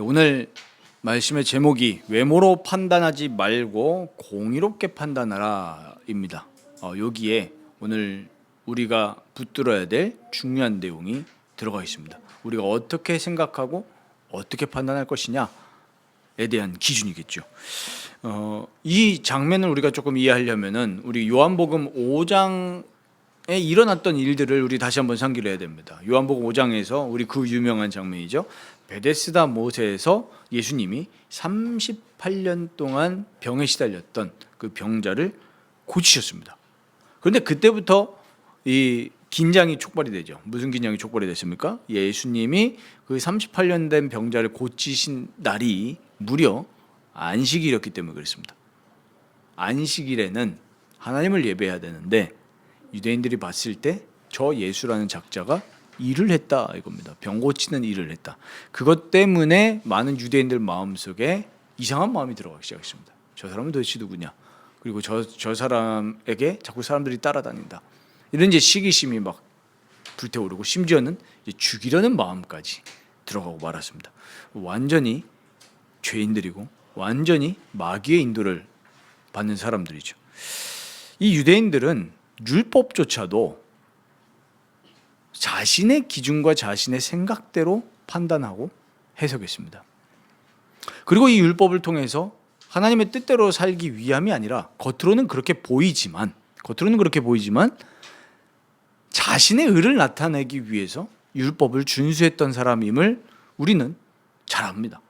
오늘 말씀의 제목이 외모로 판단하지 말고 공의롭게 판단하라 입니다. 여기에 오늘 우리가 붙들어야 될 중요한 내용이 들어가 있습니다. 우리가 어떻게 생각하고 어떻게 판단할 것이냐에 대한 기준이겠죠. 이 장면을 우리가 조금 이해하려면은 우리 요한복음 5장에 일어났던 일들을 우리 다시 한번 상기를 해야 됩니다. 요한복음 5장에서 우리 그 유명한 장면이죠. 베데스다 못에서 예수님이 38년 동안 병에 시달렸던 그 병자를 고치셨습니다. 그런데 그때부터 이 긴장이 촉발이 되죠. 무슨 긴장이 촉발이 됐습니까? 예수님이 그 38년 된 병자를 고치신 날이 무려 안식일이었기 때문에 그렇습니다. 안식일에는 하나님을 예배해야 되는데 유대인들이 봤을 때 저 예수라는 작자가 일을 했다 이겁니다. 병 고치는 일을 했다. 그것 때문에 많은 유대인들 마음속에 이상한 마음이 들어가기 시작했습니다. 저 사람은 도대체 누구냐? 그리고 저 사람에게 자꾸 사람들이 따라다닌다. 이런 이제 시기심이 막 불태오르고 심지어는 이제 죽이려는 마음까지 들어가고 말았습니다. 완전히 죄인들이고 완전히 마귀의 인도를 받는 사람들이죠. 이 유대인들은 율법조차도 자신의 기준과 자신의 생각대로 판단하고 해석했습니다. 그리고 이 율법을 통해서 하나님의 뜻대로 살기 위함이 아니라 겉으로는 그렇게 보이지만 자신의 의를 나타내기 위해서 율법을 준수했던 사람임을 우리는 잘 압니다.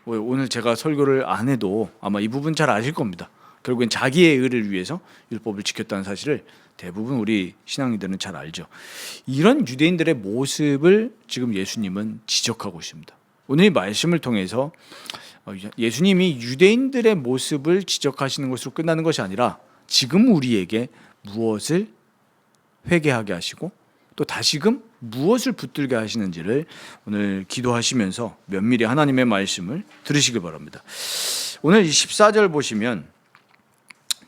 오늘 제가 설교를 안 해도 아마 이 부분 잘 아실 겁니다. 결국엔 자기의 의를 위해서 율법을 지켰다는 사실을 대부분 우리 신앙인들은 잘 알죠. 이런 유대인들의 모습을 지금 예수님은 지적하고 있습니다. 오늘 이 말씀을 통해서 예수님이 유대인들의 모습을 지적하시는 것으로 끝나는 것이 아니라 지금 우리에게 무엇을 회개하게 하시고 또 다시금 무엇을 붙들게 하시는지를 오늘 기도하시면서 면밀히 하나님의 말씀을 들으시길 바랍니다. 오늘 14절 보시면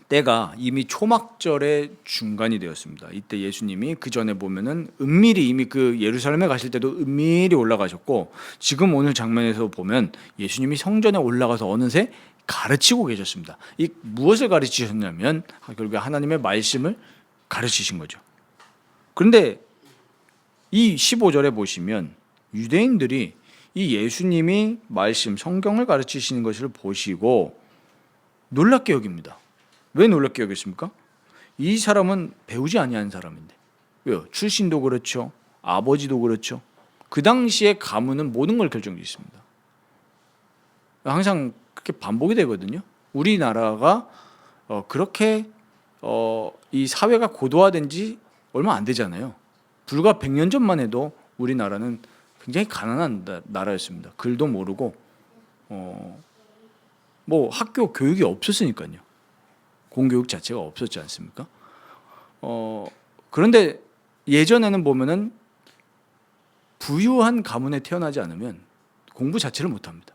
때가 이미 초막절의 중간이 되었습니다. 이때 예수님이 그 전에 보면은 은밀히 이미 그 예루살렘에 가실 때도 은밀히 올라가셨고 지금 오늘 장면에서 보면 예수님이 성전에 올라가서 어느새 가르치고 계셨습니다. 이 무엇을 가르치셨냐면 결국에 하나님의 말씀을 가르치신 거죠. 그런데 이 15절에 보시면 유대인들이 이 예수님이 말씀 성경을 가르치시는 것을 보시고 놀랍게 여깁니다. 왜 놀랍게 여겼습니까? 이 사람은 배우지 아니한 사람인데. 왜요? 출신도 그렇죠. 아버지도 그렇죠. 그 당시에 가문은 모든 걸 결정짓습니다. 항상 그렇게 반복이 되거든요. 우리나라가 그렇게 이 사회가 고도화된 지 얼마 안 되잖아요. 불과 100년 전만 해도 우리나라는 굉장히 가난한 나라였습니다. 글도 모르고 뭐 학교 교육이 없었으니까요. 공교육 자체가 없었지 않습니까? 그런데 예전에는 보면은 부유한 가문에 태어나지 않으면 공부 자체를 못합니다.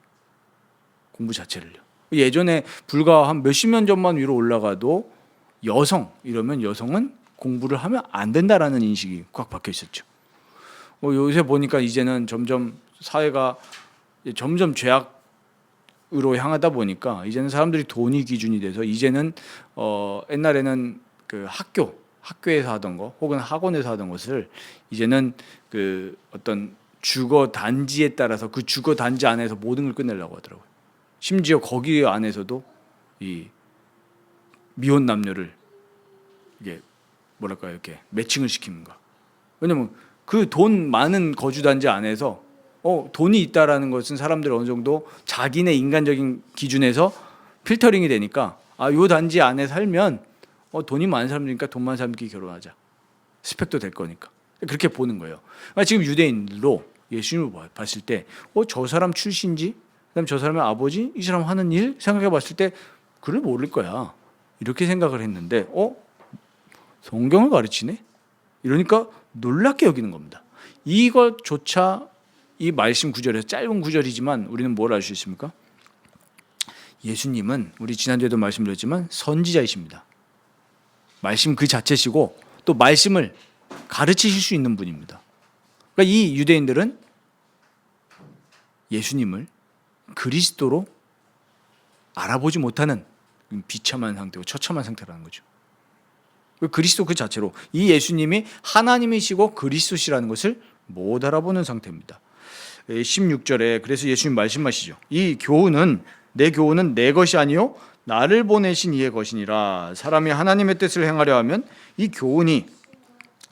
공부 자체를요. 예전에 불과 한 몇십 년 전만 위로 올라가도 여성 이러면 여성은 공부를 하면 안 된다라는 인식이 꽉 박혀 있었죠. 요새 보니까 이제는 점점 사회가 점점 죄악으로 향하다 보니까 이제는 사람들이 돈이 기준이 돼서 이제는 옛날에는 그 학교에서 하던 거 혹은 학원에서 하던 것을 이제는 그 어떤 주거 단지에 따라서 그 주거 단지 안에서 모든 걸 끝내려고 하더라고요. 심지어 거기 안에서도 이 미혼 남녀를 이게 뭐랄까요, 이렇게 매칭을 시키는가. 왜냐면 그 돈 많은 거주 단지 안에서 돈이 있다라는 것은 사람들이 어느 정도 자기네 인간적인 기준에서 필터링이 되니까 요 단지 안에 살면 돈이 많은 사람들이니까 돈 많은 사람끼리 결혼하자. 스펙도 될 거니까. 그렇게 보는 거예요. 지금 유대인들도 예수님을 봤을 때 저 사람 출신지, 그다음에 저 사람의 아버지, 이 사람 하는 일 생각해 봤을 때 그를 모를 거야. 이렇게 생각을 했는데 성경을 가르치네? 이러니까 놀랍게 여기는 겁니다. 이것조차 이 말씀 구절에서 짧은 구절이지만 우리는 뭘 알 수 있습니까? 예수님은 우리 지난주에도 말씀드렸지만 선지자이십니다. 말씀 그 자체시고 또 말씀을 가르치실 수 있는 분입니다. 그러니까 이 유대인들은 예수님을 그리스도로 알아보지 못하는 비참한 상태고 처참한 상태라는 거죠. 그리스도 그 자체로 이 예수님이 하나님이시고 그리스도시라는 것을 못 알아보는 상태입니다. 16절에 그래서 예수님 말씀하시죠. 이 교훈은 내 것이 아니요 나를 보내신 이의 것이니라. 사람이 하나님의 뜻을 행하려 하면 이 교훈이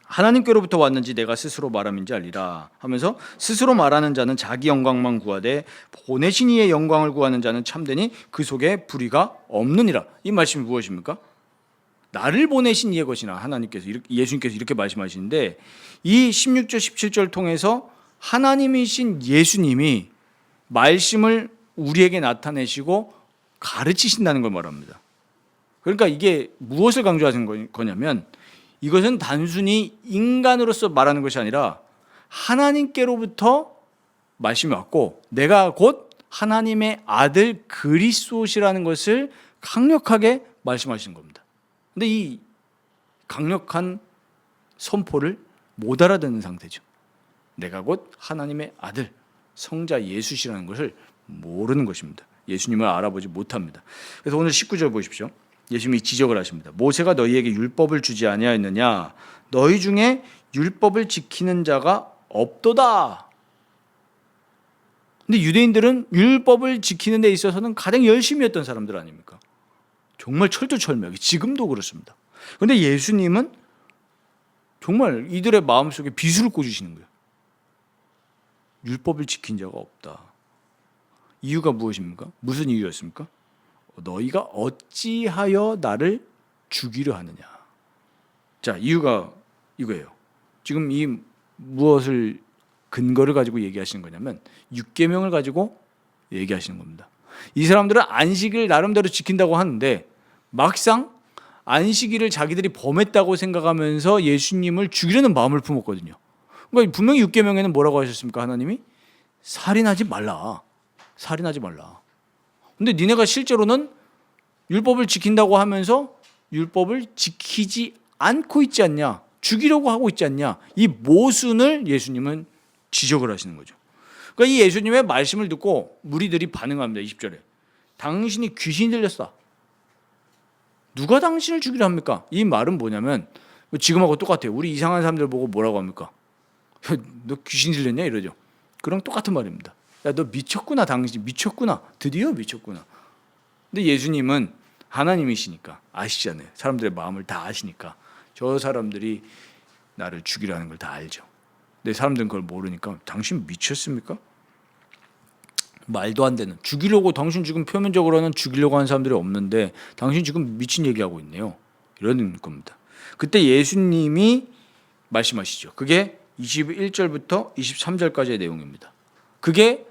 하나님께로부터 왔는지 내가 스스로 말함인지 알리라 하면서 스스로 말하는 자는 자기 영광만 구하되 보내신 이의 영광을 구하는 자는 참되니 그 속에 불의가 없느니라. 이 말씀이 무엇입니까? 나를 보내신 이의 것이나 하나님께서 예수님께서 이렇게 말씀하시는데 이 16절 17절 통해서 하나님이신 예수님이 말씀을 우리에게 나타내시고 가르치신다는 걸 말합니다. 그러니까 이게 무엇을 강조하는 거냐면 이것은 단순히 인간으로서 말하는 것이 아니라 하나님께로부터 말씀이 왔고 내가 곧 하나님의 아들 그리스도시라는 것을 강력하게 말씀하시는 겁니다. 근데 이 강력한 선포를 못 알아듣는 상태죠. 내가 곧 하나님의 아들 성자 예수시라는 것을 모르는 것입니다. 예수님을 알아보지 못합니다. 그래서 오늘 19절 보십시오. 예수님이 지적을 하십니다. 모세가 너희에게 율법을 주지 아니하였느냐? 너희 중에 율법을 지키는 자가 없도다. 근데 유대인들은 율법을 지키는 데 있어서는 가장 열심히 했던 사람들 아닙니까? 정말 철두철미하게 지금도 그렇습니다. 그런데 예수님은 정말 이들의 마음속에 비수를 꽂으시는 거예요. 율법을 지킨 자가 없다. 이유가 무엇입니까? 무슨 이유였습니까? 너희가 어찌하여 나를 죽이려 하느냐. 자, 이유가 이거예요. 지금 이 무엇을 근거를 가지고 얘기하시는 거냐면 6계명을 가지고 얘기하시는 겁니다. 이 사람들은 안식일 나름대로 지킨다고 하는데 막상 안식일을 자기들이 범했다고 생각하면서 예수님을 죽이려는 마음을 품었거든요. 그러니까 분명히 6계명에는 뭐라고 하셨습니까? 하나님이 살인하지 말라. 살인하지 말라. 근데 니네가 실제로는 율법을 지킨다고 하면서 율법을 지키지 않고 있지 않냐? 죽이려고 하고 있지 않냐? 이 모순을 예수님은 지적을 하시는 거죠. 그러니까 이 예수님의 말씀을 듣고 무리들이 반응합니다. 20절에. 당신이 귀신이 들렸어. 누가 당신을 죽이려 합니까? 이 말은 뭐냐면 지금하고 똑같아요. 우리 이상한 사람들 보고 뭐라고 합니까? 너 귀신 들렸냐? 이러죠. 그럼 똑같은 말입니다. 야, 너 미쳤구나. 당신 미쳤구나. 드디어 미쳤구나. 근데 예수님은 하나님이시니까 아시잖아요. 사람들의 마음을 다 아시니까 저 사람들이 나를 죽이라는 걸 다 알죠. 근데 사람들은 그걸 모르니까 당신 미쳤습니까? 말도 안 되는. 죽이려고 당신 지금 표면적으로는 죽이려고 하는 사람들이 없는데 당신 지금 미친 얘기하고 있네요. 이러는 겁니다. 그때 예수님이 말씀하시죠. 그게 21절부터 23절까지의 내용입니다. 그게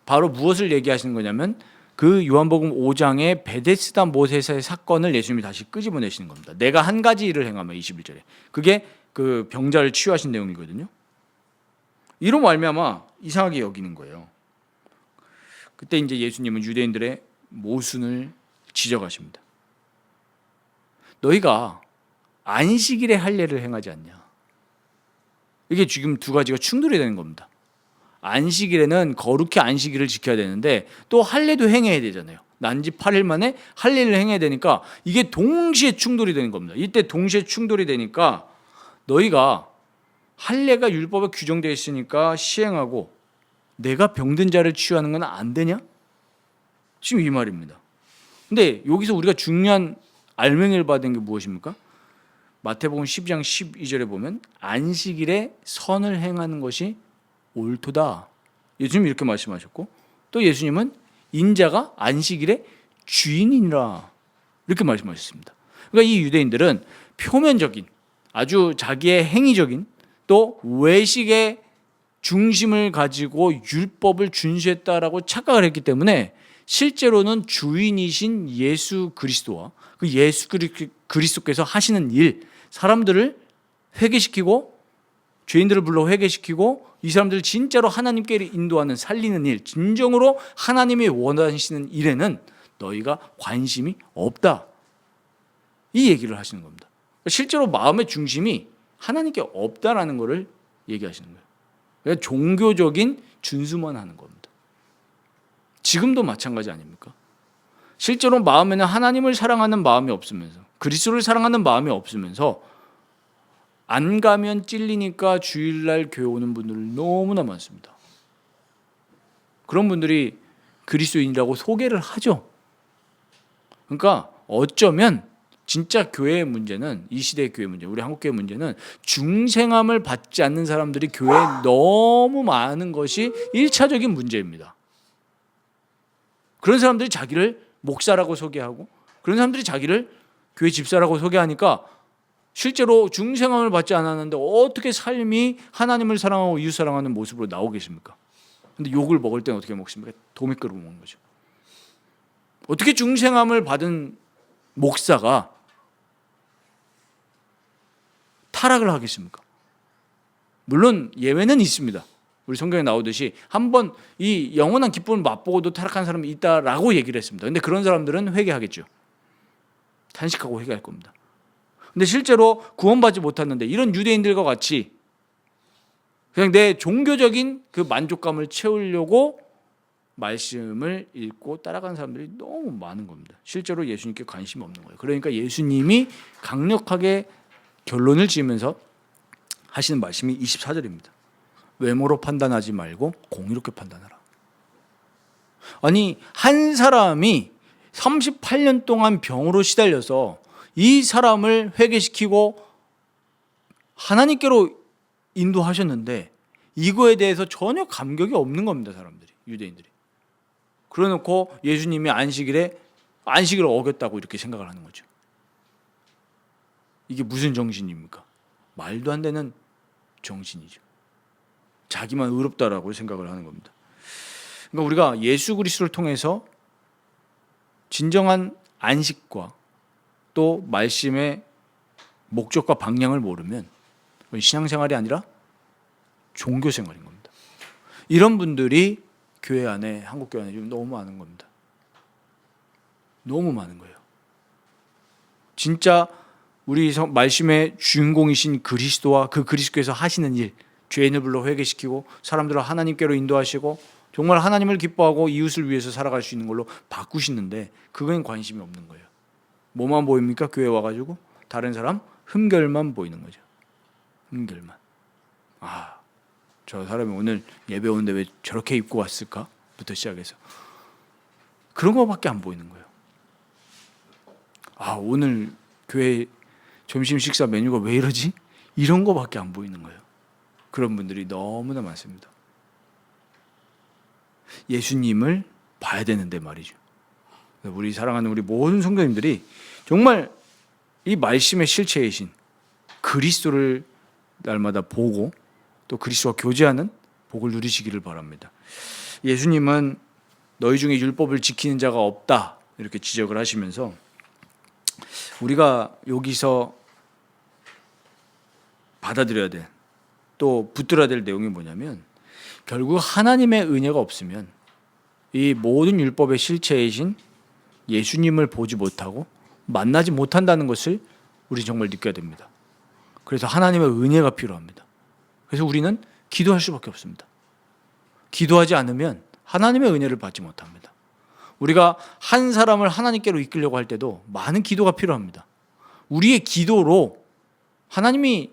바로 무엇을 얘기하시는 거냐면 그 요한복음 5장의 베데스다 못에서의 사건을 예수님이 다시 끄집어내시는 겁니다. 내가 한 가지 일을 행하면 21절에. 그게 그 병자를 치유하신 내용이거든요. 이로 말미암아 이상하게 여기는 거예요. 그때 이제 예수님은 유대인들의 모순을 지적하십니다. 너희가 안식일에 할례를 행하지 않냐? 이게 지금 두 가지가 충돌이 되는 겁니다. 안식일에는 거룩히 안식일을 지켜야 되는데 또 할례도 행해야 되잖아요. 난지 8일 만에 할례를 행해야 되니까 이게 동시에 충돌이 되는 겁니다. 이때 동시에 충돌이 되니까 너희가 할례가 율법에 규정되어 있으니까 시행하고 내가 병든 자를 치유하는 건 안 되냐? 지금 이 말입니다. 근데 여기서 우리가 중요한 알맹이를 받은 게 무엇입니까? 마태복음 12장 12절에 보면 안식일에 선을 행하는 것이 옳도다. 예수님이 이렇게 말씀하셨고 또 예수님은 인자가 안식일의 주인이니라 이렇게 말씀하셨습니다. 그러니까 이 유대인들은 표면적인 아주 자기의 행위적인 또 외식의 중심을 가지고 율법을 준수했다라고 착각을 했기 때문에 실제로는 주인이신 예수 그리스도와 그 예수 그리스도께서 하시는 일, 사람들을 회개시키고 죄인들을 불러 회개시키고 이 사람들을 진짜로 하나님께 인도하는 살리는 일, 진정으로 하나님이 원하시는 일에는 너희가 관심이 없다. 이 얘기를 하시는 겁니다. 실제로 마음의 중심이 하나님께 없다라는 것을 얘기하시는 거예요. 그러니까 종교적인 준수만 하는 겁니다. 지금도 마찬가지 아닙니까? 실제로 마음에는 하나님을 사랑하는 마음이 없으면서, 그리스도를 사랑하는 마음이 없으면서 안 가면 찔리니까 주일날 교회 오는 분들 너무나 많습니다. 그런 분들이 그리스도인이라고 소개를 하죠. 그러니까 어쩌면 진짜 교회의 문제는, 이 시대의 교회 문제, 우리 한국 교회 문제는 중생함을 받지 않는 사람들이 교회에 너무 많은 것이 1차적인 문제입니다. 그런 사람들이 자기를 목사라고 소개하고, 그런 사람들이 자기를 교회 집사라고 소개하니까 실제로 중생함을 받지 않았는데 어떻게 삶이 하나님을 사랑하고 이웃 사랑하는 모습으로 나오겠습니까? 근데 욕을 먹을 때는 어떻게 먹습니까? 도미끄러 먹는 거죠. 어떻게 중생함을 받은 목사가 타락을 하겠습니까? 물론 예외는 있습니다. 우리 성경에 나오듯이 한번 이 영원한 기쁨을 맛보고도 타락한 사람이 있다라고 얘기를 했습니다. 근데 그런 사람들은 회개하겠죠. 탄식하고 회개할 겁니다. 근데 실제로 구원받지 못했는데 이런 유대인들과 같이 그냥 내 종교적인 그 만족감을 채우려고 말씀을 읽고 따라가는 사람들이 너무 많은 겁니다. 실제로 예수님께 관심이 없는 거예요. 그러니까 예수님이 강력하게 결론을 지으면서 하시는 말씀이 24절입니다. 외모로 판단하지 말고 공의롭게 판단하라. 아니, 한 사람이 38년 동안 병으로 시달려서 이 사람을 회개시키고 하나님께로 인도하셨는데 이거에 대해서 전혀 감격이 없는 겁니다. 사람들이, 유대인들이. 그래놓고 예수님이 안식일을 어겼다고 이렇게 생각을 하는 거죠. 이게 무슨 정신입니까? 말도 안 되는 정신이죠. 자기만 의롭다라고 생각을 하는 겁니다. 그러니까 우리가 예수 그리스도를 통해서 진정한 안식과 또 말씀의 목적과 방향을 모르면 신앙생활이 아니라 종교생활인 겁니다. 이런 분들이 교회 안에, 한국교회 안에 지금 너무 많은 겁니다. 너무 많은 거예요. 진짜 우리 말씀의 주인공이신 그리스도와 그 그리스도께서 하시는 일, 죄인을 불러 회개시키고 사람들을 하나님께로 인도하시고 정말 하나님을 기뻐하고 이웃을 위해서 살아갈 수 있는 걸로 바꾸시는데 그거엔 관심이 없는 거예요. 뭐만 보입니까? 교회 와가지고 다른 사람 흠결만 보이는 거죠. 흠결만. 아, 저 사람이 오늘 예배 오는데 왜 저렇게 입고 왔을까? 부터 시작해서 그런 거밖에 안 보이는 거예요. 아, 오늘 교회 점심 식사 메뉴가 왜 이러지? 이런 거밖에 안 보이는 거예요. 그런 분들이 너무나 많습니다. 예수님을 봐야 되는데 말이죠. 우리 사랑하는 우리 모든 성도님들이 정말 이 말씀의 실체이신 그리스도를 날마다 보고 또 그리스도와 교제하는 복을 누리시기를 바랍니다. 예수님은 너희 중에 율법을 지키는 자가 없다 이렇게 지적을 하시면서 우리가 여기서 받아들여야 될, 또 붙들어야 될 내용이 뭐냐면 결국 하나님의 은혜가 없으면 이 모든 율법의 실체이신 예수님을 보지 못하고 만나지 못한다는 것을 우리 정말 느껴야 됩니다. 그래서 하나님의 은혜가 필요합니다. 그래서 우리는 기도할 수밖에 없습니다. 기도하지 않으면 하나님의 은혜를 받지 못합니다. 우리가 한 사람을 하나님께로 이끌려고 할 때도 많은 기도가 필요합니다. 우리의 기도로 하나님이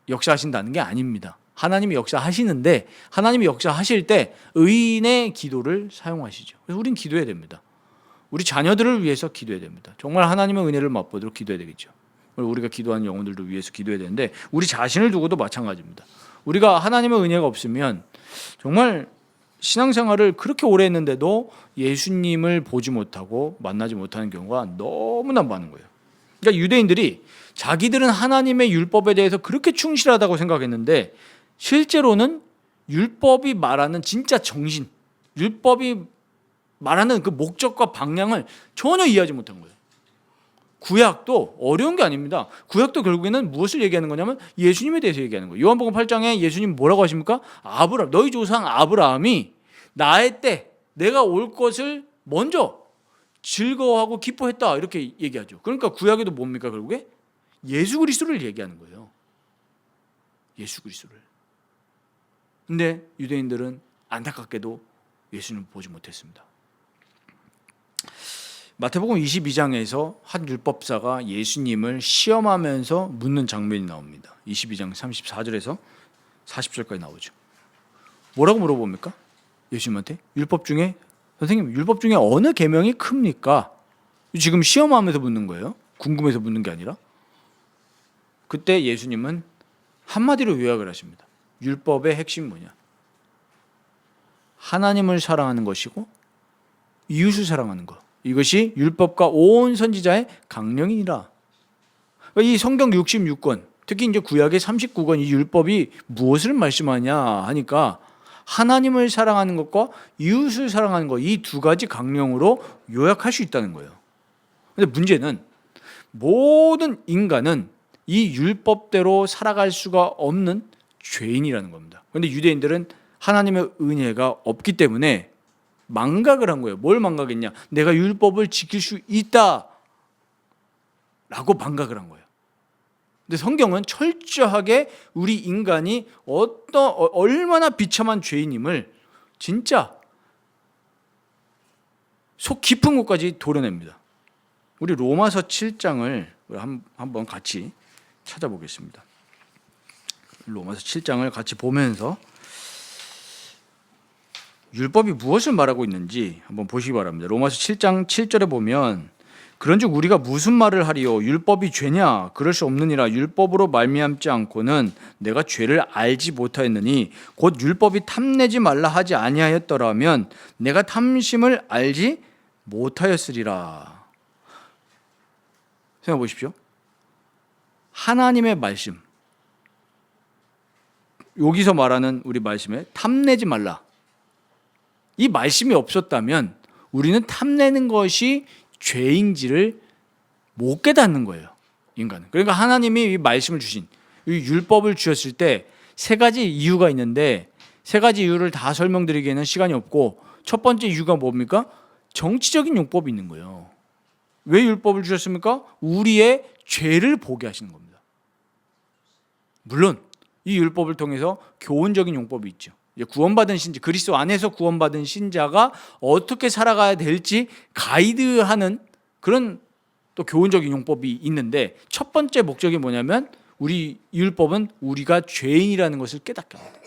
역사하신다는 게 아닙니다. 하나님이 역사하시는데 하나님이 역사하실 때 의인의 기도를 사용하시죠. 그래서 우린 기도해야 됩니다. 우리 자녀들을 위해서 기도해야 됩니다. 정말 하나님의 은혜를 맛보도록 기도해야 되겠죠. 우리가 기도하는 영혼들도 위해서 기도해야 되는데 우리 자신을 두고도 마찬가지입니다. 우리가 하나님의 은혜가 없으면 정말 신앙생활을 그렇게 오래 했는데도 예수님을 보지 못하고 만나지 못하는 경우가 너무나 많은 거예요. 그러니까 유대인들이 자기들은 하나님의 율법에 대해서 그렇게 충실하다고 생각했는데 실제로는 율법이 말하는 진짜 정신, 율법이 말하는 그 목적과 방향을 전혀 이해하지 못한 거예요. 구약도 어려운 게 아닙니다. 구약도 결국에는 무엇을 얘기하는 거냐면 예수님에 대해서 얘기하는 거예요. 요한복음 8장에 예수님 뭐라고 하십니까? 아브라함, 너희 조상 아브라함이 나의 때 내가 올 것을 먼저 즐거워하고 기뻐했다 이렇게 얘기하죠. 그러니까 구약에도 뭡니까 결국에? 예수 그리스도를 얘기하는 거예요. 예수 그리스도를. 근데 유대인들은 안타깝게도 예수님을 보지 못했습니다. 마태복음 22장에서 한 율법사가 예수님을 시험하면서 묻는 장면이 나옵니다. 22장 34절에서 40절까지 나오죠. 뭐라고 물어봅니까? 예수님한테 율법 중에 선생님 율법 중에 어느 계명이 큽니까? 지금 시험하면서 묻는 거예요. 궁금해서 묻는 게 아니라. 그때 예수님은 한마디로 요약을 하십니다. 율법의 핵심이 뭐냐? 하나님을 사랑하는 것이고 이웃을 사랑하는 것. 이것이 율법과 온 선지자의 강령이니라. 이 성경 66권, 특히 이제 구약의 39권 이 율법이 무엇을 말씀하냐 하니까 하나님을 사랑하는 것과 이웃을 사랑하는 것, 이 두 가지 강령으로 요약할 수 있다는 거예요. 근데 문제는 모든 인간은 이 율법대로 살아갈 수가 없는 죄인이라는 겁니다. 그런데 유대인들은 하나님의 은혜가 없기 때문에 망각을 한 거예요. 뭘 망각했냐? 내가 율법을 지킬 수 있다 라고 망각을 한 거예요. 근데 성경은 철저하게 우리 인간이 얼마나 비참한 죄인임을 진짜 속 깊은 곳까지 도려냅니다. 우리 로마서 7장을 한번 같이 찾아보겠습니다. 로마서 7장을 같이 보면서 율법이 무엇을 말하고 있는지 한번 보시기 바랍니다. 로마서 7장 7절에 보면 그런즉 우리가 무슨 말을 하리요? 율법이 죄냐? 그럴 수 없느니라. 율법으로 말미암지 않고는 내가 죄를 알지 못하였느니 곧 율법이 탐내지 말라 하지 아니하였더라면 내가 탐심을 알지 못하였으리라. 생각해 보십시오. 하나님의 말씀, 여기서 말하는 우리 말씀에 탐내지 말라, 이 말씀이 없었다면 우리는 탐내는 것이 죄인지를 못 깨닫는 거예요. 인간은. 그러니까 하나님이 이 말씀을 주신 이 율법을 주셨을 때 세 가지 이유가 있는데 세 가지 이유를 다 설명드리기에는 시간이 없고 첫 번째 이유가 뭡니까? 정치적인 용법이 있는 거예요. 왜 율법을 주셨습니까? 우리의 죄를 보게 하시는 겁니다. 물론 이 율법을 통해서 교훈적인 용법이 있죠. 구원받은 신자, 그리스도 안에서 구원받은 신자가 어떻게 살아가야 될지 가이드하는 그런 또 교훈적인 용법이 있는데 첫 번째 목적이 뭐냐면 우리 율법은 우리가 죄인이라는 것을 깨닫게 합니다.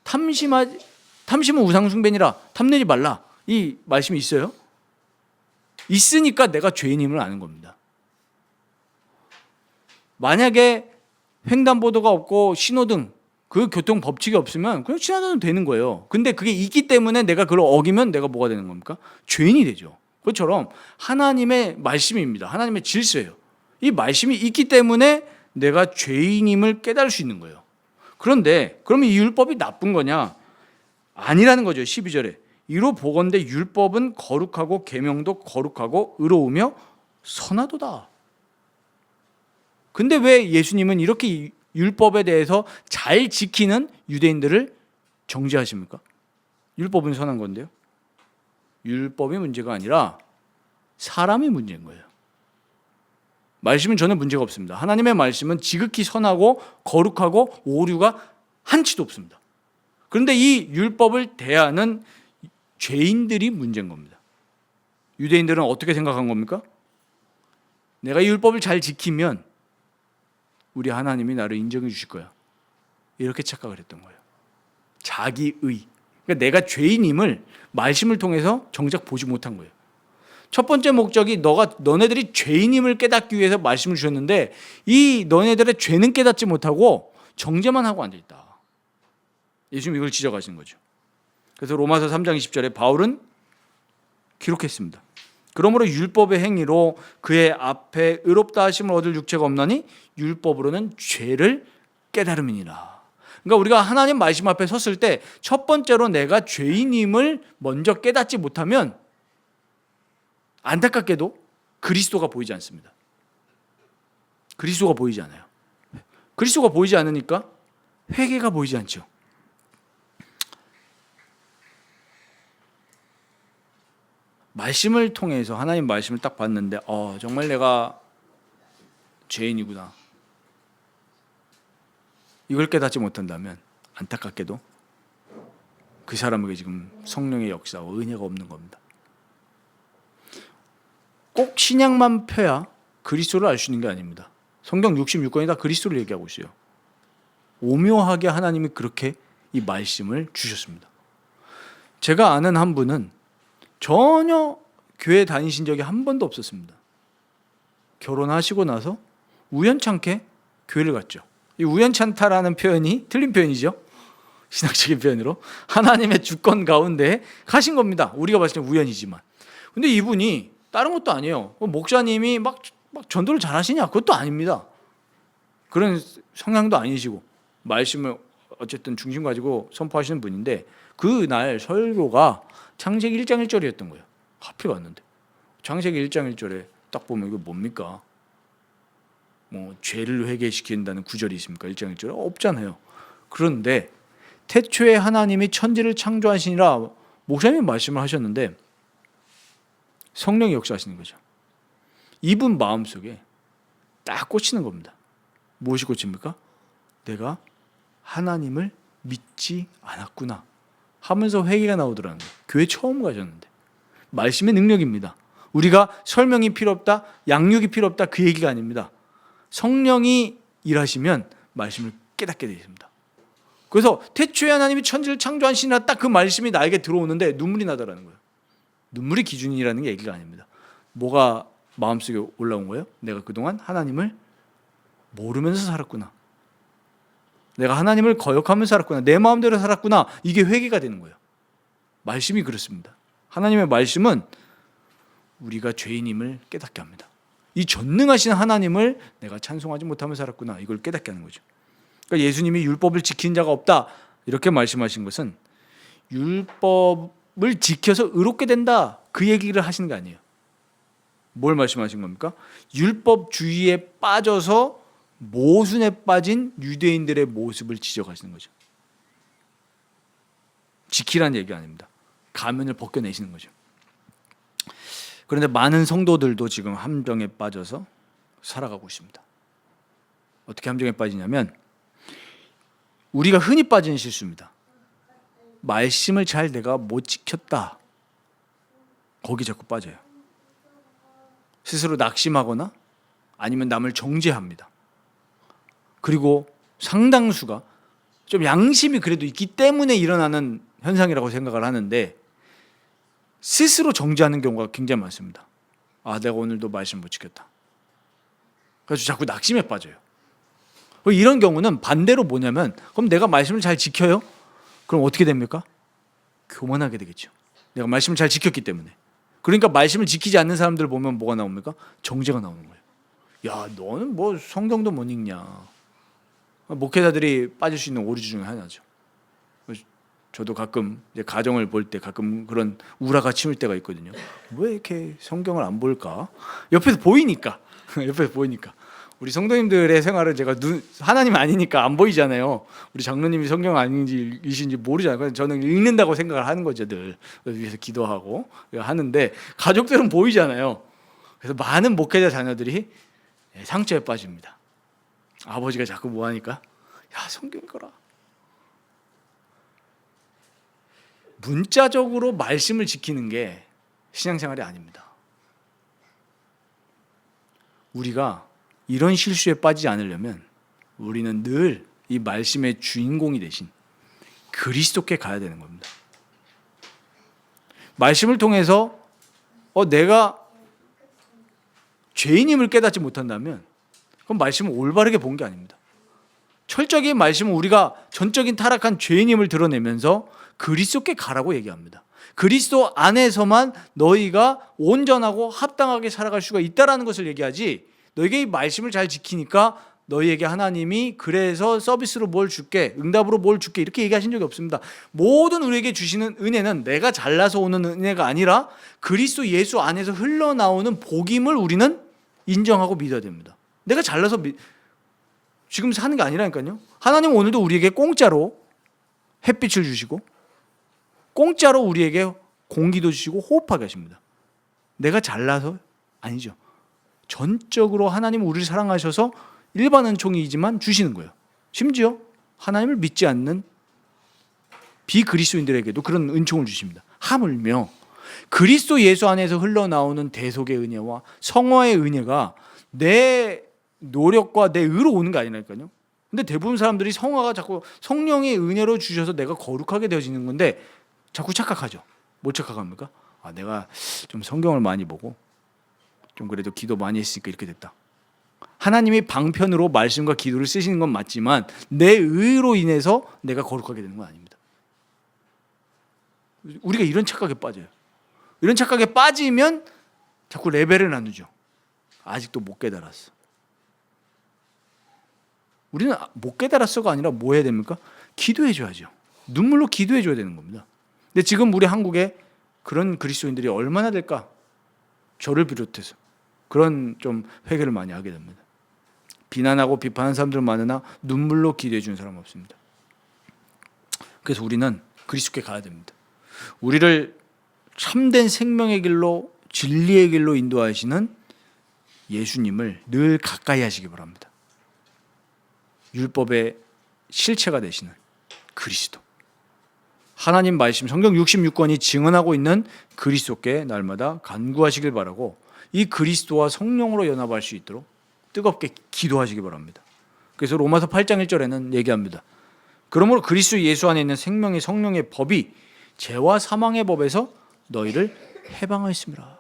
탐심은 우상숭배니라. 탐내지 말라. 이 말씀이 있어요. 있으니까 내가 죄인임을 아는 겁니다. 만약에 횡단보도가 없고 신호등, 그 교통 법칙이 없으면 그냥 지나가도 되는 거예요. 근데 그게 있기 때문에 내가 그걸 어기면 내가 뭐가 되는 겁니까? 죄인이 되죠. 그것처럼 하나님의 말씀입니다. 하나님의 질서예요. 이 말씀이 있기 때문에 내가 죄인임을 깨달을 수 있는 거예요. 그런데 그러면 이 율법이 나쁜 거냐? 아니라는 거죠. 12절에. 이로 보건대 율법은 거룩하고 계명도 거룩하고 의로우며 선하도다. 근데 왜 예수님은 이렇게 율법에 대해서 잘 지키는 유대인들을 정죄하십니까? 율법은 선한 건데요. 율법이 문제가 아니라 사람이 문제인 거예요. 말씀은 전혀 문제가 없습니다. 하나님의 말씀은 지극히 선하고 거룩하고 오류가 한치도 없습니다. 그런데 이 율법을 대하는 죄인들이 문제인 겁니다. 유대인들은 어떻게 생각한 겁니까? 내가 이 율법을 잘 지키면 우리 하나님이 나를 인정해 주실 거야. 이렇게 착각을 했던 거예요. 자기의. 그러니까 내가 죄인임을 말씀을 통해서 정작 보지 못한 거예요. 첫 번째 목적이 너네들이 죄인임을 깨닫기 위해서 말씀을 주셨는데 이 너네들의 죄는 깨닫지 못하고 정죄만 하고 앉아있다. 예수님이 이걸 지적하시는 거죠. 그래서 로마서 3장 20절에 바울은 기록했습니다. 그러므로 율법의 행위로 그의 앞에 의롭다 하심을 얻을 육체가 없나니 율법으로는 죄를 깨달음이니라. 그러니까 우리가 하나님 말씀 앞에 섰을 때 첫 번째로 내가 죄인임을 먼저 깨닫지 못하면 안타깝게도 그리스도가 보이지 않습니다. 그리스도가 보이지 않아요. 그리스도가 보이지 않으니까 회개가 보이지 않죠. 말씀을 통해서 하나님 말씀을 딱 봤는데 정말 내가 죄인이구나. 이걸 깨닫지 못한다면 안타깝게도 그 사람에게 지금 성령의 역사와 은혜가 없는 겁니다. 꼭 신약만 펴야 그리스도를 알 수 있는 게 아닙니다. 성경 66권이 다 그리스도를 얘기하고 있어요. 오묘하게 하나님이 그렇게 이 말씀을 주셨습니다. 제가 아는 한 분은 전혀 교회 다니신 적이 한 번도 없었습니다. 결혼하시고 나서 우연찮게 교회를 갔죠. 이 우연찮다라는 표현이 틀린 표현이죠. 신학적인 표현으로 하나님의 주권 가운데 가신 겁니다. 우리가 봤을 때 우연이지만. 근데 이분이 다른 것도 아니에요. 목사님이 막 전도를 잘하시냐? 그것도 아닙니다. 그런 성향도 아니시고 말씀을 어쨌든 중심 가지고 선포하시는 분인데 그날 설교가 창세기 1장 1절이었던 거예요. 하필 왔는데 창세기 1장 1절에 딱 보면 이거 뭡니까? 뭐 죄를 회개시킨다는 구절이 있습니까? 1장 1절에 없잖아요. 그런데 태초에 하나님이 천지를 창조하시니라 목사님이 말씀을 하셨는데 성령이 역사하시는 거죠. 이분 마음속에 딱 꽂히는 겁니다. 무엇이 꽂힙니까? 내가 하나님을 믿지 않았구나 하면서 회개가 나오더라는 거예요. 교회 처음 가셨는데 말씀의 능력입니다. 우리가 설명이 필요 없다, 양육이 필요 없다 그 얘기가 아닙니다. 성령이 일하시면 말씀을 깨닫게 되어 있습니다. 그래서 태초에 하나님이 천지를 창조하시니라 딱 그 말씀이 나에게 들어오는데 눈물이 나더라는 거예요. 눈물이 기준이라는 게 얘기가 아닙니다. 뭐가 마음속에 올라온 거예요? 내가 그동안 하나님을 모르면서 살았구나. 내가 하나님을 거역하면서 살았구나. 내 마음대로 살았구나. 이게 회개가 되는 거예요. 말씀이 그렇습니다. 하나님의 말씀은 우리가 죄인임을 깨닫게 합니다. 이 전능하신 하나님을 내가 찬송하지 못하며 살았구나. 이걸 깨닫게 하는 거죠. 그러니까 예수님이 율법을 지키는 자가 없다. 이렇게 말씀하신 것은 율법을 지켜서 의롭게 된다. 그 얘기를 하시는 게 아니에요. 뭘 말씀하신 겁니까? 율법주의에 빠져서 모순에 빠진 유대인들의 모습을 지적하시는 거죠. 지키라는 얘기가 아닙니다. 가면을 벗겨내시는 거죠. 그런데 많은 성도들도 지금 함정에 빠져서 살아가고 있습니다. 어떻게 함정에 빠지냐면 우리가 흔히 빠지는 실수입니다. 말씀을 잘 내가 못 지켰다. 거기 자꾸 빠져요. 스스로 낙심하거나 아니면 남을 정죄합니다. 그리고 상당수가 좀 양심이 그래도 있기 때문에 일어나는 현상이라고 생각을 하는데 스스로 정죄하는 경우가 굉장히 많습니다. 아, 내가 오늘도 말씀 못 지켰다. 그래서 자꾸 낙심에 빠져요. 이런 경우는 반대로 뭐냐면 그럼 내가 말씀을 잘 지켜요? 그럼 어떻게 됩니까? 교만하게 되겠죠. 내가 말씀을 잘 지켰기 때문에. 그러니까 말씀을 지키지 않는 사람들 보면 뭐가 나옵니까? 정죄가 나오는 거예요. 야, 너는 뭐 성경도 못 읽냐. 목회자들이 빠질 수 있는 오류 중에 하나죠. 저도 가끔 이제 가정을 볼 때 가끔 그런 우라가 치밀 때가 있거든요. 왜 이렇게 성경을 안 볼까? 옆에서 보이니까. 옆에서 보이니까. 우리 성도님들의 생활은 제가 하나님 아니니까 안 보이잖아요. 우리 장로님이 성경 아닌지이신지 모르잖아요. 그래서 저는 읽는다고 생각을 하는 거죠, 늘. 위해서 기도하고 하는데 가족들은 보이잖아요. 그래서 많은 목회자 자녀들이 상처에 빠집니다. 아버지가 자꾸 뭐 하니까 야, 성경 읽어라. 문자적으로 말씀을 지키는 게 신앙생활이 아닙니다. 우리가 이런 실수에 빠지지 않으려면 우리는 늘 이 말씀의 주인공이 되신 그리스도께 가야 되는 겁니다. 말씀을 통해서 내가 죄인임을 깨닫지 못한다면 그럼 말씀을 올바르게 본 게 아닙니다. 철저히 말씀은 우리가 전적인 타락한 죄인임을 드러내면서 그리스도께 가라고 얘기합니다. 그리스도 안에서만 너희가 온전하고 합당하게 살아갈 수가 있다는 것을 얘기하지 너희가 이 말씀을 잘 지키니까 너희에게 하나님이 그래서 서비스로 뭘 줄게, 응답으로 뭘 줄게 이렇게 얘기하신 적이 없습니다. 모든 우리에게 주시는 은혜는 내가 잘나서 오는 은혜가 아니라 그리스도 예수 안에서 흘러나오는 복임을 우리는 인정하고 믿어야 됩니다. 내가 잘나서 지금 사는 게 아니라니까요. 하나님은 오늘도 우리에게 공짜로 햇빛을 주시고 공짜로 우리에게 공기도 주시고 호흡하게 하십니다. 내가 잘나서 아니죠. 전적으로 하나님은 우리를 사랑하셔서 일반 은총이지만 주시는 거예요. 심지어 하나님을 믿지 않는 비그리스도인들에게도 그런 은총을 주십니다. 하물며 그리스도 예수 안에서 흘러나오는 대속의 은혜와 성화의 은혜가 내 노력과 내 의로 오는 게 아니라니까요. 근데 대부분 사람들이 성화가 자꾸 성령의 은혜로 주셔서 내가 거룩하게 되어지는 건데 자꾸 착각하죠. 뭐 착각합니까? 내가 좀 성경을 많이 보고 좀 그래도 기도 많이 했으니까 이렇게 됐다. 하나님이 방편으로 말씀과 기도를 쓰시는 건 맞지만 내 의로 인해서 내가 거룩하게 되는 건 아닙니다. 우리가 이런 착각에 빠져요. 이런 착각에 빠지면 자꾸 레벨을 나누죠. 아직도 못 깨달았어. 우리는 못 깨달았어가 아니라 뭐 해야 됩니까? 기도해 줘야죠. 눈물로 기도해 줘야 되는 겁니다. 근데 지금 우리 한국에 그런 그리스도인들이 얼마나 될까? 저를 비롯해서 그런 좀 회개를 많이 하게 됩니다. 비난하고 비판하는 사람들은 많으나 눈물로 기도해 주는 사람은 없습니다. 그래서 우리는 그리스도께 가야 됩니다. 우리를 참된 생명의 길로 진리의 길로 인도하시는 예수님을 늘 가까이 하시기 바랍니다. 율법의 실체가 되시는 그리스도, 하나님 말씀 성경 66권이 증언하고 있는 그리스도께 날마다 간구하시길 바라고 이 그리스도와 성령으로 연합할 수 있도록 뜨겁게 기도하시기 바랍니다. 그래서 로마서 8장 1절에는 얘기합니다. 그러므로 그리스도 예수 안에 있는 생명의 성령의 법이 죄와 사망의 법에서 너희를 해방하였습니다.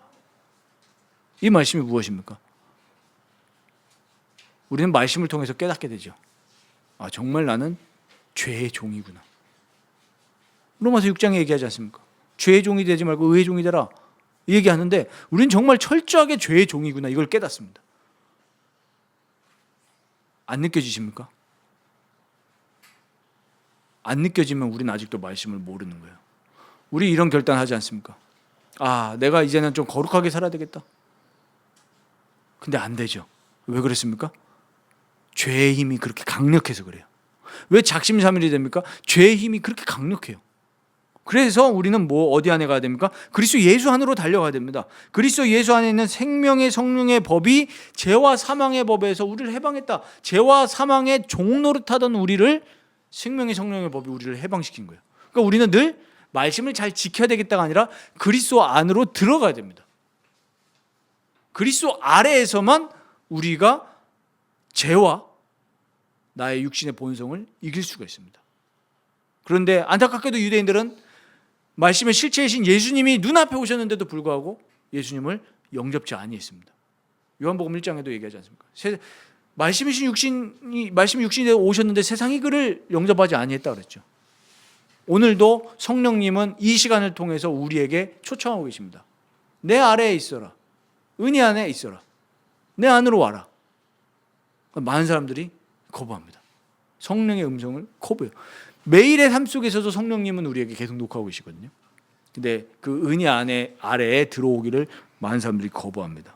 이 말씀이 무엇입니까? 우리는 말씀을 통해서 깨닫게 되죠. 정말 나는 죄의 종이구나. 로마서 6장에 얘기하지 않습니까? 죄의 종이 되지 말고 의의 종이 되라 얘기하는데 우리는 정말 철저하게 죄의 종이구나 이걸 깨닫습니다. 안 느껴지십니까? 안 느껴지면 우리는 아직도 말씀을 모르는 거예요. 우리 이런 결단하지 않습니까? 내가 이제는 좀 거룩하게 살아야 되겠다. 근데 안 되죠. 왜 그랬습니까? 죄의 힘이 그렇게 강력해서 그래요. 왜 작심삼일이 됩니까? 죄의 힘이 그렇게 강력해요. 그래서 우리는 어디 안에 가야 됩니까? 그리스도 예수 안으로 달려가야 됩니다. 그리스도 예수 안에 있는 생명의 성령의 법이 죄와 사망의 법에서 우리를 해방했다. 죄와 사망의 종노릇하던 우리를 생명의 성령의 법이 우리를 해방시킨 거예요. 그러니까 우리는 늘 말씀을 잘 지켜야 되겠다가 아니라 그리스도 안으로 들어가야 됩니다. 그리스도 아래에서만 우리가 죄와 나의 육신의 본성을 이길 수가 있습니다. 그런데 안타깝게도 유대인들은 말씀의 실체이신 예수님이 눈앞에 오셨는데도 불구하고 예수님을 영접지 아니했습니다. 요한복음 1장에도 얘기하지 않습니까? 말씀이 육신이 되어 오셨는데 세상이 그를 영접하지 아니했다 그랬죠. 오늘도 성령님은 이 시간을 통해서 우리에게 초청하고 계십니다. 내 아래에 있어라. 은혜 안에 있어라. 내 안으로 와라. 많은 사람들이 거부합니다. 성령의 음성을 거부해요. 매일의 삶 속에서도 성령님은 우리에게 계속 녹화하고 계시거든요. 근데 그 은혜 아래에 들어오기를 많은 사람들이 거부합니다.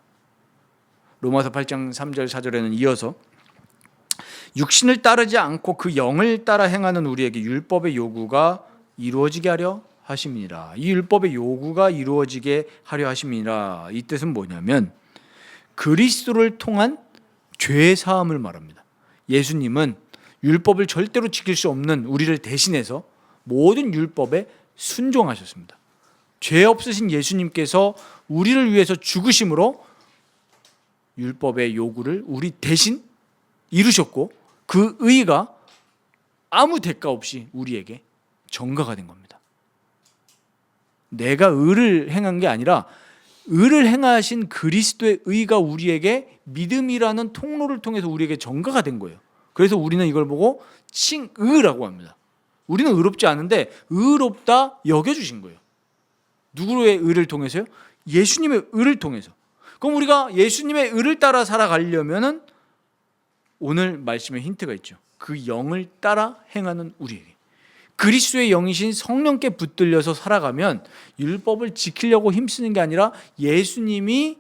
로마서 8장 3절 4절에는 이어서 육신을 따르지 않고 그 영을 따라 행하는 우리에게 율법의 요구가 이루어지게 하려 하심이니라. 이 율법의 요구가 이루어지게 하려 하심이니라. 이 뜻은 뭐냐면 그리스도를 통한 죄 사함을 말합니다. 예수님은 율법을 절대로 지킬 수 없는 우리를 대신해서 모든 율법에 순종하셨습니다. 죄 없으신 예수님께서 우리를 위해서 죽으심으로 율법의 요구를 우리 대신 이루셨고 그 의가 아무 대가 없이 우리에게 전가가 된 겁니다. 내가 의를 행한 게 아니라 의를 행하신 그리스도의 의가 우리에게 믿음이라는 통로를 통해서 우리에게 전가가 된 거예요. 그래서 우리는 이걸 보고 칭의라고 합니다. 우리는 의롭지 않은데 의롭다 여겨주신 거예요. 누구의 의를 통해서요? 예수님의 의를 통해서. 그럼 우리가 예수님의 의를 따라 살아가려면은 오늘 말씀에 힌트가 있죠. 그 영을 따라 행하는 우리에게. 그리스도의 영이신 성령께 붙들려서 살아가면 율법을 지키려고 힘쓰는 게 아니라 예수님이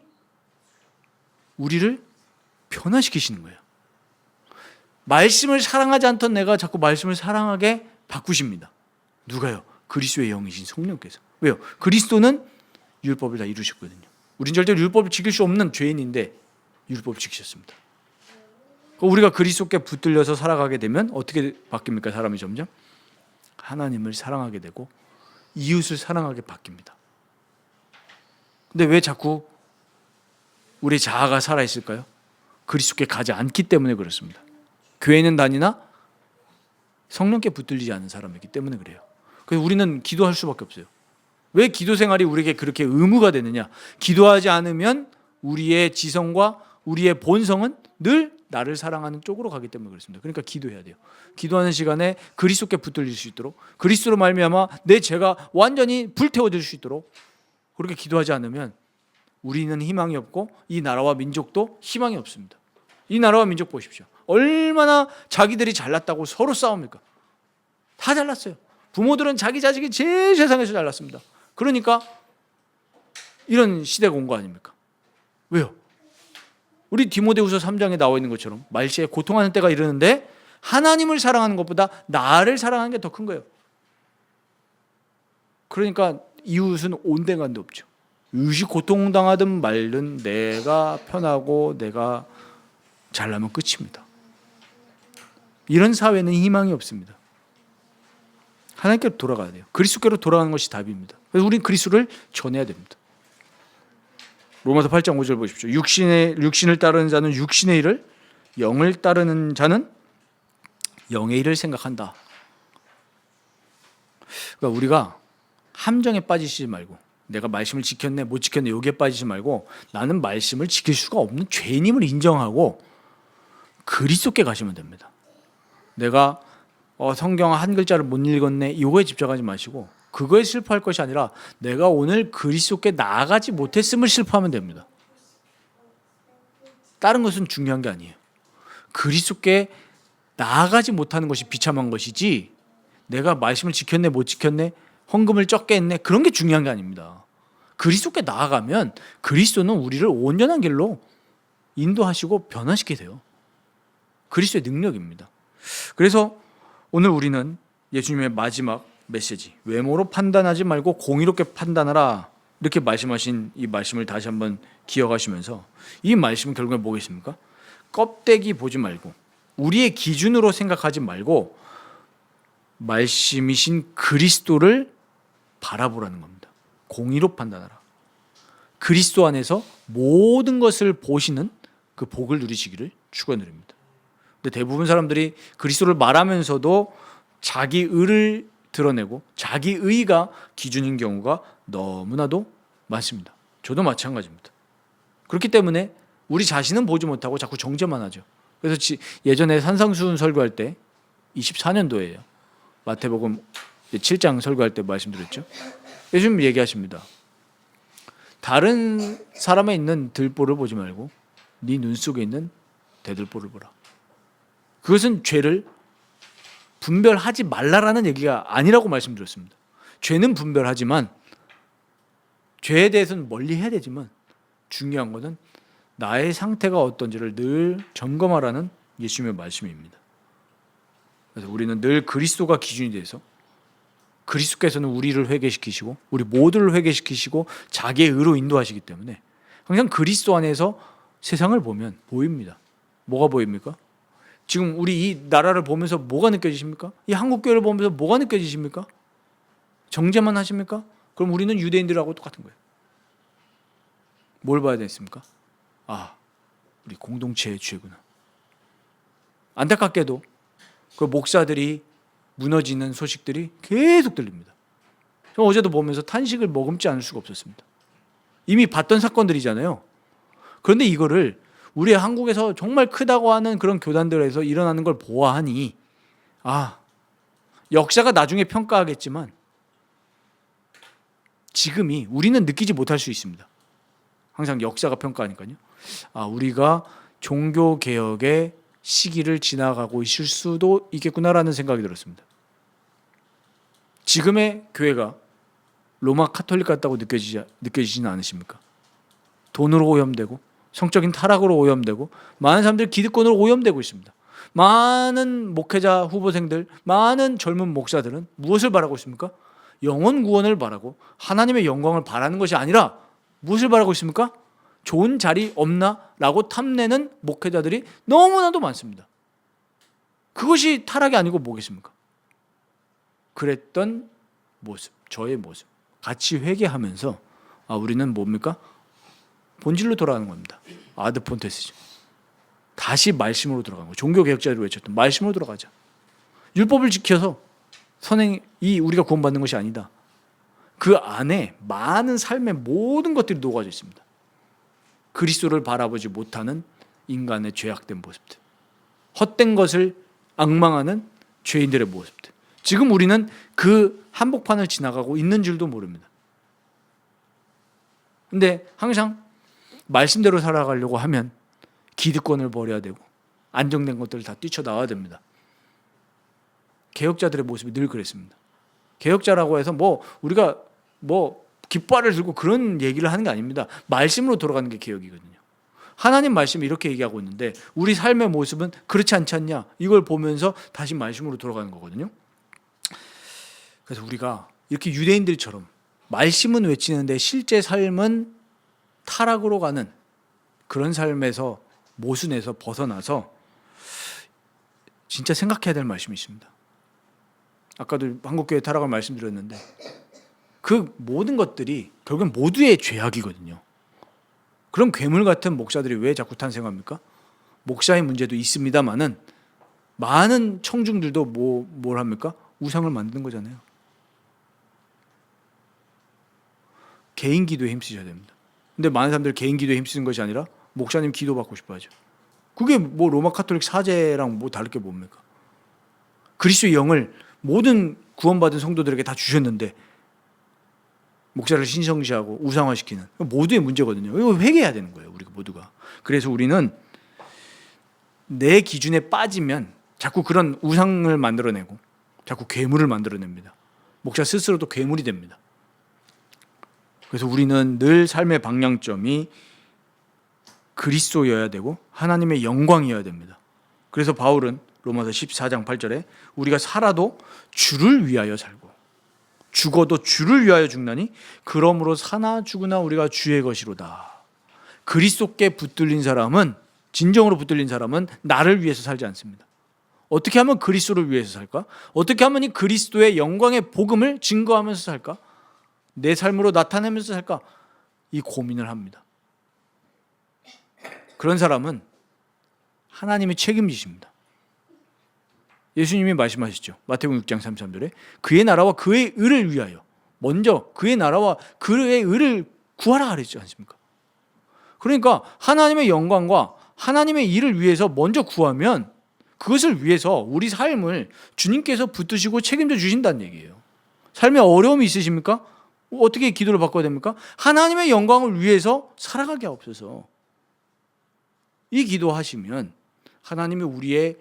우리를 변화시키시는 거예요. 말씀을 사랑하지 않던 내가 자꾸 말씀을 사랑하게 바꾸십니다. 누가요? 그리스도의 영이신 성령께서. 왜요? 그리스도는 율법을 다 이루셨거든요. 우린 절대로 율법을 지킬 수 없는 죄인인데 율법을 지키셨습니다. 우리가 그리스도께 붙들려서 살아가게 되면 어떻게 바뀝니까? 사람이 점점 하나님을 사랑하게 되고 이웃을 사랑하게 바뀝니다. 근데 왜 자꾸 우리 자아가 살아있을까요? 그리스도께 가지 않기 때문에 그렇습니다. 교회는 다니나 성령께 붙들리지 않은 사람이기 때문에 그래요. 그래서 우리는 기도할 수밖에 없어요. 왜 기도 생활이 우리에게 그렇게 의무가 되느냐? 기도하지 않으면 우리의 지성과 우리의 본성은 늘 나를 사랑하는 쪽으로 가기 때문에 그렇습니다. 그러니까 기도해야 돼요. 기도하는 시간에 그리스도께 붙들릴 수 있도록, 그리스도로 말미암아 내 죄가 완전히 불태워질 수 있도록 그렇게 기도하지 않으면 우리는 희망이 없고 이 나라와 민족도 희망이 없습니다. 이 나라와 민족 보십시오. 얼마나 자기들이 잘났다고 서로 싸웁니까? 다 잘났어요. 부모들은 자기 자식이 제일 세상에서 잘났습니다. 그러니까 이런 시대가 온 거 아닙니까? 왜요? 우리 디모데후서 3장에 나와 있는 것처럼 말시에 고통하는 때가 이르는데 하나님을 사랑하는 것보다 나를 사랑하는 게 더 큰 거예요. 그러니까 이웃은 온데간데 없죠. 이웃이 고통당하든 말든 내가 편하고 내가 잘나면 끝입니다. 이런 사회는 희망이 없습니다. 하나님께로 돌아가야 돼요. 그리스도께로 돌아가는 것이 답입니다. 그래서 우리는 그리스도를 전해야 됩니다. 로마서 8장 5절 보십시오. 육신을 따르는 자는 육신의 일을, 영을 따르는 자는 영의 일을 생각한다. 그러니까 우리가 함정에 빠지지 말고, 내가 말씀을 지켰네 못 지켰네 여기에 빠지지 말고, 나는 말씀을 지킬 수가 없는 죄인임을 인정하고 그리스도께 가시면 됩니다. 내가 성경 한 글자를 못 읽었네 이거에 집착하지 마시고, 그거에 슬퍼할 것이 아니라 내가 오늘 그리스도께 나아가지 못했음을 슬퍼하면 됩니다. 다른 것은 중요한 게 아니에요. 그리스도께 나아가지 못하는 것이 비참한 것이지, 내가 말씀을 지켰네 못 지켰네 헌금을 적게 했네 그런 게 중요한 게 아닙니다. 그리스도께 나아가면 그리스도는 우리를 온전한 길로 인도하시고 변화시키게 돼요. 그리스도의 능력입니다. 그래서 오늘 우리는 예수님의 마지막 메시지, 외모로 판단하지 말고 공의롭게 판단하라, 이렇게 말씀하신 이 말씀을 다시 한번 기억하시면서, 이 말씀은 결국에 뭐겠습니까? 껍데기 보지 말고 우리의 기준으로 생각하지 말고 말씀이신 그리스도를 바라보라는 겁니다. 공의로 판단하라. 그리스도 안에서 모든 것을 보시는 그 복을 누리시기를 축원드립니다. 근데 대부분 사람들이 그리스도를 말하면서도 자기 의를 드러내고 자기 의가 기준인 경우가 너무나도 많습니다. 저도 마찬가지입니다. 그렇기 때문에 우리 자신은 보지 못하고 자꾸 정죄만 하죠. 그래서 예전에 산상수훈 설교할 때 24년도에요. 마태복음 7장 설교할 때 말씀드렸죠. 예수님 얘기하십니다. 다른 사람에 있는 들보를 보지 말고 네 눈 속에 있는 대들보를 보라. 그것은 죄를 분별하지 말라라는 얘기가 아니라고 말씀드렸습니다. 죄는 분별하지만, 죄에 대해서는 멀리 해야 되지만, 중요한 것은 나의 상태가 어떤지를 늘 점검하라는 예수님의 말씀입니다. 그래서 우리는 늘 그리스도가 기준이 돼서, 그리스도께서는 우리를 회개시키시고 우리 모두를 회개시키시고 자기의 의로 인도하시기 때문에 항상 그리스도 안에서 세상을 보면 보입니다. 뭐가 보입니까? 지금 우리 이 나라를 보면서 뭐가 느껴지십니까? 이 한국교회를 보면서 뭐가 느껴지십니까? 정죄만 하십니까? 그럼 우리는 유대인들하고 똑같은 거예요. 뭘 봐야 되겠습니까? 우리 공동체의 죄구나. 안타깝게도 그 목사들이 무너지는 소식들이 계속 들립니다. 어제도 보면서 탄식을 머금지 않을 수가 없었습니다. 이미 봤던 사건들이잖아요. 그런데 이거를 우리 한국에서 정말 크다고 하는 그런 교단들에서 일어나는 걸 보아하니, 역사가 나중에 평가하겠지만 지금이 우리는 느끼지 못할 수 있습니다. 항상 역사가 평가하니까요. 우리가 종교개혁의 시기를 지나가고 있을 수도 있겠구나라는 생각이 들었습니다. 지금의 교회가 로마 카톨릭 같다고 느껴지지는 않으십니까? 돈으로 오염되고 성적인 타락으로 오염되고 많은 사람들이 기득권으로 오염되고 있습니다. 많은 목회자 후보생들, 많은 젊은 목사들은 무엇을 바라고 있습니까? 영혼 구원을 바라고 하나님의 영광을 바라는 것이 아니라 무엇을 바라고 있습니까? 좋은 자리 없나? 라고 탐내는 목회자들이 너무나도 많습니다. 그것이 타락이 아니고 뭐겠습니까? 그랬던 모습, 저의 모습 같이 회개하면서 우리는 뭡니까? 본질로 돌아가는 겁니다. 아드폰테스죠. 다시 말씀으로 돌아가는 거예요. 종교개혁자들이 외쳤던 말씀으로 돌아가자. 율법을 지켜서 선행이 우리가 구원받는 것이 아니다. 그 안에 많은 삶의 모든 것들이 녹아져 있습니다. 그리스도를 바라보지 못하는 인간의 죄악된 모습들, 헛된 것을 앙망하는 죄인들의 모습들. 지금 우리는 그 한복판을 지나가고 있는 줄도 모릅니다. 근데 항상 말씀대로 살아가려고 하면 기득권을 버려야 되고 안정된 것들을 다 뛰쳐나와야 됩니다. 개혁자들의 모습이 늘 그랬습니다. 개혁자라고 해서 우리가 깃발을 들고 그런 얘기를 하는 게 아닙니다. 말씀으로 돌아가는 게 개혁이거든요. 하나님 말씀이 이렇게 얘기하고 있는데 우리 삶의 모습은 그렇지 않지 않냐? 이걸 보면서 다시 말씀으로 돌아가는 거거든요. 그래서 우리가 이렇게 유대인들처럼 말씀은 외치는데 실제 삶은 타락으로 가는 그런 삶에서 모순에서 벗어나서 진짜 생각해야 될 말씀이 있습니다. 아까도 한국교회 타락을 말씀드렸는데 그 모든 것들이 결국은 모두의 죄악이거든요. 그럼 괴물 같은 목사들이 왜 자꾸 탄생합니까? 목사의 문제도 있습니다만은 많은 청중들도 뭘 합니까? 우상을 만드는 거잖아요. 개인 기도에 힘쓰셔야 됩니다. 근데 많은 사람들 개인 기도에 힘쓰는 것이 아니라 목사님 기도 받고 싶어 하죠. 그게 로마 카톨릭 사제랑 다를 게 뭡니까? 그리스도의 영을 모든 구원받은 성도들에게 다 주셨는데 목사를 신성시하고 우상화시키는 모두의 문제거든요. 이거 회개해야 되는 거예요, 우리가 모두가. 그래서 우리는 내 기준에 빠지면 자꾸 그런 우상을 만들어내고 자꾸 괴물을 만들어냅니다. 목사 스스로도 괴물이 됩니다. 그래서 우리는 늘 삶의 방향점이 그리스도여야 되고 하나님의 영광이어야 됩니다. 그래서 바울은 로마서 14장 8절에 우리가 살아도 주를 위하여 살고 죽어도 주를 위하여 죽나니 그러므로 사나 죽으나 우리가 주의 것이로다. 그리스도께 붙들린 사람은, 진정으로 붙들린 사람은 나를 위해서 살지 않습니다. 어떻게 하면 그리스도를 위해서 살까? 어떻게 하면 이 그리스도의 영광의 복음을 증거하면서 살까? 내 삶으로 나타내면서 살까? 이 고민을 합니다. 그런 사람은 하나님이 책임지십니다. 예수님이 말씀하시죠. 마태복음 6장 33절에 그의 나라와 그의 의를 위하여 먼저 그의 나라와 그의 의를 구하라 그랬지 않습니까? 그러니까 하나님의 영광과 하나님의 일을 위해서 먼저 구하면 그것을 위해서 우리 삶을 주님께서 붙드시고 책임져 주신다는 얘기예요. 삶에 어려움이 있으십니까? 어떻게 기도를 바꿔야 됩니까? 하나님의 영광을 위해서 살아가게 하옵소서. 이 기도하시면 하나님이 우리의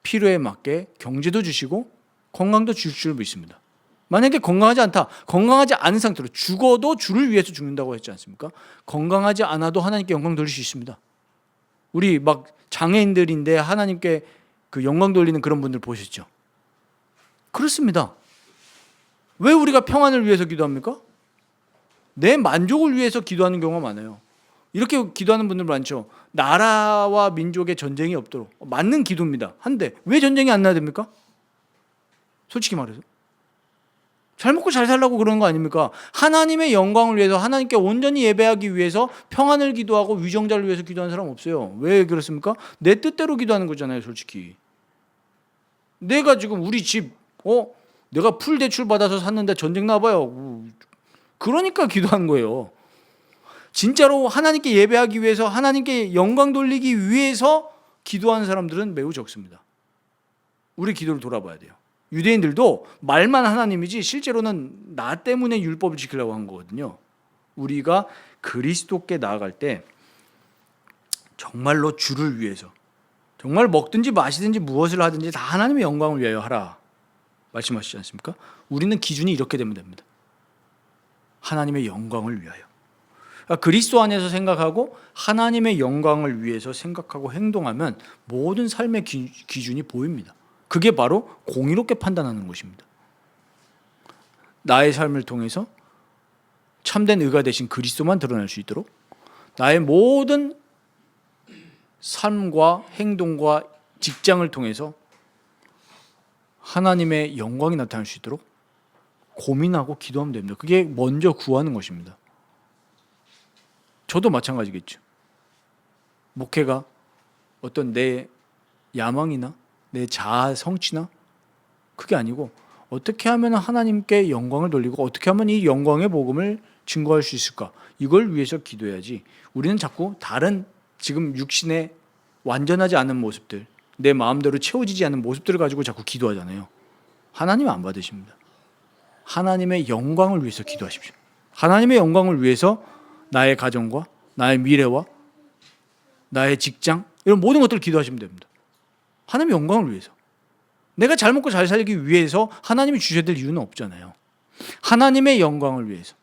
필요에 맞게 경제도 주시고 건강도 주실 줄 믿습니다. 만약에 건강하지 않다, 건강하지 않은 상태로 죽어도 주를 위해서 죽는다고 했지 않습니까? 건강하지 않아도 하나님께 영광 돌릴 수 있습니다. 우리 장애인들인데 하나님께 그 영광 돌리는 그런 분들 보셨죠? 그렇습니다. 왜 우리가 평안을 위해서 기도합니까? 내 만족을 위해서 기도하는 경우가 많아요. 이렇게 기도하는 분들 많죠. 나라와 민족의 전쟁이 없도록. 맞는 기도입니다. 한데 왜 전쟁이 안 나야 됩니까? 솔직히 말해서. 잘 먹고 잘 살라고 그러는 거 아닙니까? 하나님의 영광을 위해서, 하나님께 온전히 예배하기 위해서 평안을 기도하고 위정자를 위해서 기도하는 사람 없어요. 왜 그렇습니까? 내 뜻대로 기도하는 거잖아요, 솔직히. 내가 지금 우리 집 내가 풀 대출 받아서 샀는데 전쟁 나봐요. 그러니까 기도한 거예요. 진짜로 하나님께 예배하기 위해서, 하나님께 영광 돌리기 위해서 기도하는 사람들은 매우 적습니다. 우리 기도를 돌아봐야 돼요. 유대인들도 말만 하나님이지 실제로는 나 때문에 율법을 지키려고 한 거거든요. 우리가 그리스도께 나아갈 때 정말로 주를 위해서, 정말 먹든지 마시든지 무엇을 하든지 다 하나님의 영광을 위하여 하라 말씀하시지 않습니까? 우리는 기준이 이렇게 되면 됩니다. 하나님의 영광을 위하여. 그리스도 안에서 생각하고 하나님의 영광을 위해서 생각하고 행동하면 모든 삶의 기준이 보입니다. 그게 바로 공의롭게 판단하는 것입니다. 나의 삶을 통해서 참된 의가 되신 그리스도만 드러날 수 있도록, 나의 모든 삶과 행동과 직장을 통해서 하나님의 영광이 나타날 수 있도록 고민하고 기도하면 됩니다. 그게 먼저 구하는 것입니다. 저도 마찬가지겠죠. 목회가 어떤 내 야망이나 내 자아 성취나 그게 아니고 어떻게 하면 하나님께 영광을 돌리고 어떻게 하면 이 영광의 복음을 증거할 수 있을까? 이걸 위해서 기도해야지. 우리는 자꾸 다른 지금 육신의 완전하지 않은 모습들, 내 마음대로 채워지지 않는 모습들을 가지고 자꾸 기도하잖아요. 하나님은 안 받으십니다. 하나님의 영광을 위해서 기도하십시오. 하나님의 영광을 위해서 나의 가정과 나의 미래와 나의 직장 이런 모든 것들을 기도하시면 됩니다. 하나님의 영광을 위해서. 내가 잘 먹고 잘 살기 위해서 하나님이 주셔야 될 이유는 없잖아요. 하나님의 영광을 위해서.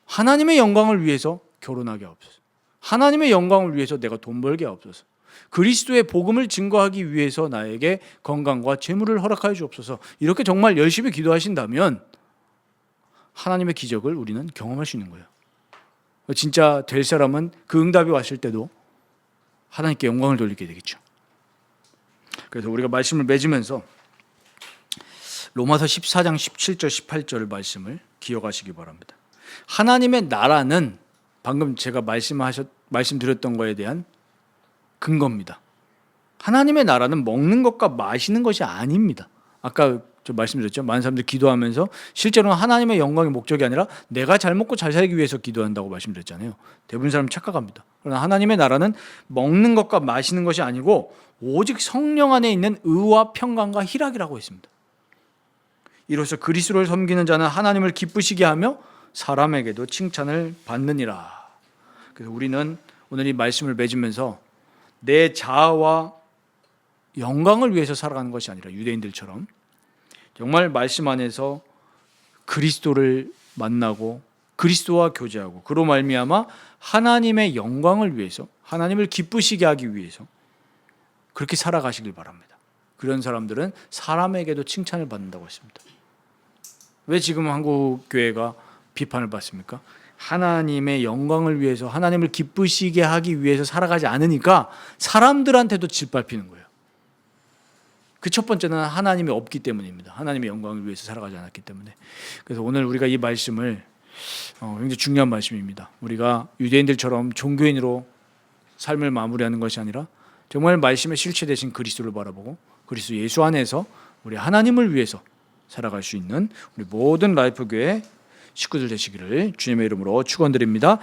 하나님의 영광을 위해서 결혼하게 하옵소서. 하나님의 영광을 위해서 내가 돈 벌게 하옵소서. 그리스도의 복음을 증거하기 위해서 나에게 건강과 재물을 허락하여 주옵소서. 이렇게 정말 열심히 기도하신다면 하나님의 기적을 우리는 경험할 수 있는 거예요. 진짜 될 사람은 그 응답이 왔을 때도 하나님께 영광을 돌리게 되겠죠. 그래서 우리가 말씀을 맺으면서 로마서 14장 17절 18절 말씀을 기억하시기 바랍니다. 하나님의 나라는 방금 제가 말씀드렸던 거에 대한 근거입니다. 하나님의 나라는 먹는 것과 마시는 것이 아닙니다. 아까 저 말씀드렸죠. 많은 사람들이 기도하면서 실제로는 하나님의 영광의 목적이 아니라 내가 잘 먹고 잘 살기 위해서 기도한다고 말씀드렸잖아요. 대부분 사람 착각합니다. 그러나 하나님의 나라는 먹는 것과 마시는 것이 아니고 오직 성령 안에 있는 의와 평강과 희락이라고 했습니다. 이로써 그리스도를 섬기는 자는 하나님을 기쁘시게 하며 사람에게도 칭찬을 받느니라. 그래서 우리는 오늘 이 말씀을 맺으면서 내 자아와 영광을 위해서 살아가는 것이 아니라 유대인들처럼 정말 말씀 안에서 그리스도를 만나고 그리스도와 교제하고 그로 말미암아 하나님의 영광을 위해서 하나님을 기쁘시게 하기 위해서 그렇게 살아가시길 바랍니다. 그런 사람들은 사람에게도 칭찬을 받는다고 했습니다. 왜 지금 한국 교회가 비판을 받습니까? 하나님의 영광을 위해서 하나님을 기쁘시게 하기 위해서 살아가지 않으니까 사람들한테도 짓밟히는 거예요. 그 첫 번째는 하나님이 없기 때문입니다. 하나님의 영광을 위해서 살아가지 않았기 때문에. 그래서 오늘 우리가 이 말씀을 굉장히 중요한 말씀입니다. 우리가 유대인들처럼 종교인으로 삶을 마무리하는 것이 아니라 정말 말씀의 실체 되신 그리스도를 바라보고 그리스도 예수 안에서 우리 하나님을 위해서 살아갈 수 있는 우리 모든 라이프교회 식구들 되시기를 주님의 이름으로 축원드립니다.